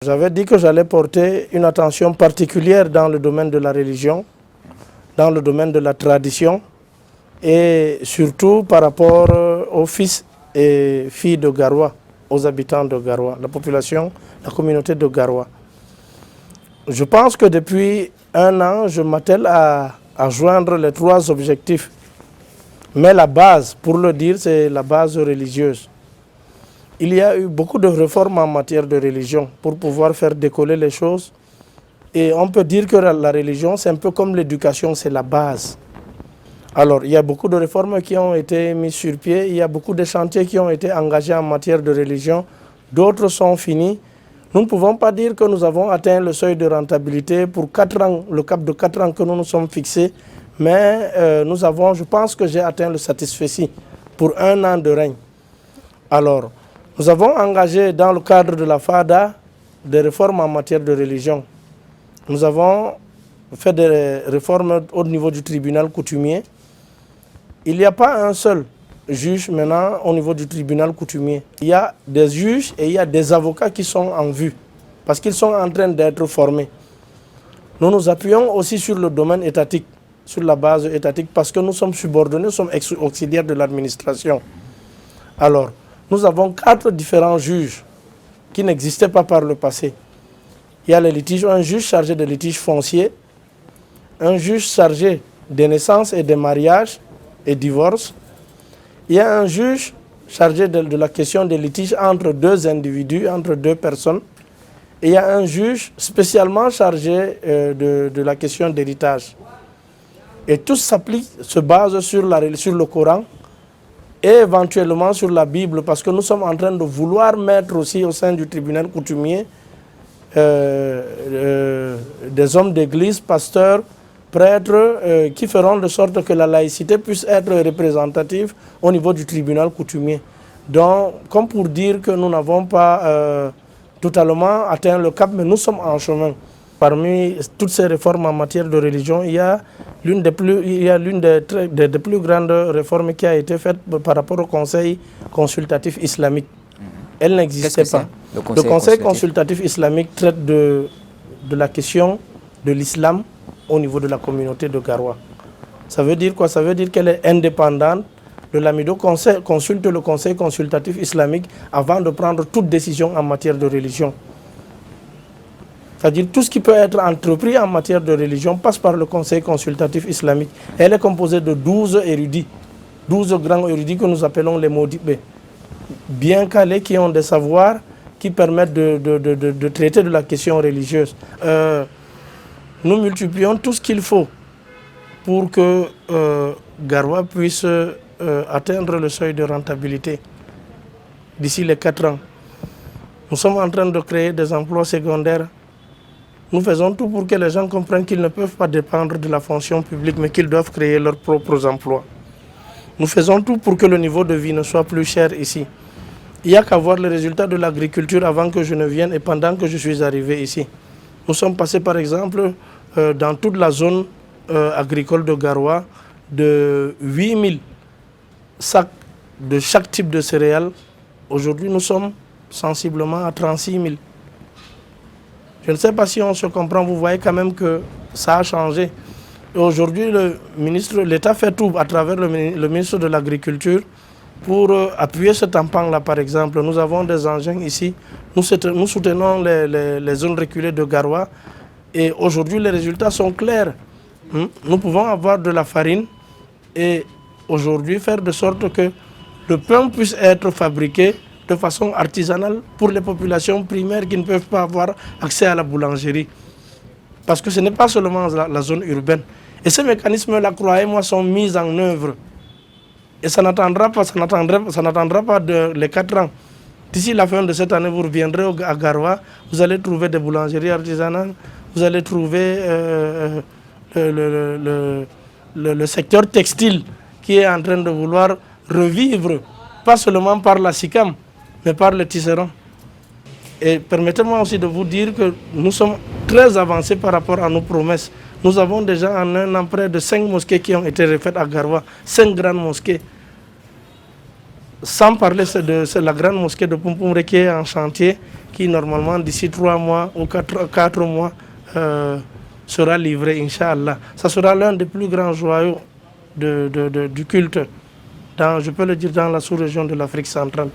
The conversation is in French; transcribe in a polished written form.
J'avais dit que j'allais porter une attention particulière dans le domaine de la religion, dans le domaine de la tradition et surtout par rapport aux fils et filles de Garoua, aux habitants de Garoua, la population, la communauté de Garoua. Je pense que depuis un an, je m'attelle à joindre les 3 objectifs. Mais la base, pour le dire, c'est la base religieuse. Il y a eu beaucoup de réformes en matière de religion pour pouvoir faire décoller les choses. Et on peut dire que la religion, c'est un peu comme l'éducation, c'est la base. Alors, il y a beaucoup de réformes qui ont été mises sur pied, il y a beaucoup de chantiers qui ont été engagés en matière de religion, d'autres sont finis. Nous ne pouvons pas dire que nous avons atteint le seuil de rentabilité pour 4 ans, le cap de 4 ans que nous nous sommes fixés, mais je pense que j'ai atteint le satisfecit pour 1 an de règne. Alors, nous avons engagé dans le cadre de la FADA des réformes en matière de religion. Nous avons fait des réformes au niveau du tribunal coutumier. Il n'y a pas un seul juge maintenant au niveau du tribunal coutumier. Il y a des juges et il y a des avocats qui sont en vue parce qu'ils sont en train d'être formés. Nous nous appuyons aussi sur le domaine étatique, sur la base étatique parce que nous sommes subordonnés, nous sommes auxiliaires de l'administration. Alors, nous avons 4 différents juges qui n'existaient pas par le passé. Il y a les litiges, un juge chargé des litiges fonciers, un juge chargé des naissances et des mariages et divorces. Il y a un juge chargé de la question des litiges entre 2 individus, entre 2 personnes. Et il y a un juge spécialement chargé de la question d'héritage. Et tout se base sur le Coran et éventuellement sur la Bible, parce que nous sommes en train de vouloir mettre aussi au sein du tribunal coutumier des hommes d'église, pasteurs, prêtres, qui feront de sorte que la laïcité puisse être représentative au niveau du tribunal coutumier. Donc, comme pour dire que nous n'avons pas totalement atteint le cap, mais nous sommes en chemin. Parmi toutes ces réformes en matière de religion, il y a l'une des plus grandes réformes qui a été faite par rapport au Conseil consultatif islamique. Elle n'existait pas. Le Conseil consultatif islamique traite de la question de l'islam au niveau de la communauté de Garoua. Ça veut dire quoi? Ça veut dire qu'elle est indépendante. Le Lamido consulte le Conseil consultatif islamique avant de prendre toute décision en matière de religion. C'est-à-dire tout ce qui peut être entrepris en matière de religion passe par le Conseil consultatif islamique. Elle est composée de 12 érudits, 12 grands érudits que nous appelons les maudibés, bien calés, qui ont des savoirs qui permettent de traiter de la question religieuse. Nous multiplions tout ce qu'il faut pour que Garoua puisse atteindre le seuil de rentabilité d'ici les 4 ans. Nous sommes en train de créer des emplois secondaires. Nous faisons tout pour que les gens comprennent qu'ils ne peuvent pas dépendre de la fonction publique, mais qu'ils doivent créer leurs propres emplois. Nous faisons tout pour que le niveau de vie ne soit plus cher ici. Il n'y a qu'à voir les résultats de l'agriculture avant que je ne vienne et pendant que je suis arrivé ici. Nous sommes passés par exemple dans toute la zone agricole de Garoua de 8000 sacs de chaque type de céréales. Aujourd'hui, nous sommes sensiblement à 36 000. Je ne sais pas si on se comprend, vous voyez quand même que ça a changé. Aujourd'hui, l'État fait tout à travers le ministre de l'Agriculture pour appuyer ce tampon-là, par exemple. Nous avons des engins ici, nous soutenons les zones reculées de Garoua et aujourd'hui, les résultats sont clairs. Nous pouvons avoir de la farine et aujourd'hui faire de sorte que le pain puisse être fabriqué de façon artisanale pour les populations primaires qui ne peuvent pas avoir accès à la boulangerie. Parce que ce n'est pas seulement la zone urbaine. Et ces mécanismes-là, croyez-moi, sont mis en œuvre. Et ça n'attendra pas les 4 ans. D'ici la fin de cette année, vous reviendrez à Garoua, vous allez trouver des boulangeries artisanales, vous allez trouver le secteur textile qui est en train de vouloir revivre, pas seulement par la SICAM, mais par le tisserand. Et permettez-moi aussi de vous dire que nous sommes très avancés par rapport à nos promesses. Nous avons déjà en un an près de 5 mosquées qui ont été refaites à Garoua, 5 grandes mosquées. Sans parler de la grande mosquée de Pumpumre qui est en chantier, qui normalement d'ici 3 mois ou 4 mois sera livré, Inch'Allah. Ça sera l'un des plus grands joyaux du culte, je peux le dire, dans la sous-région de l'Afrique centrale.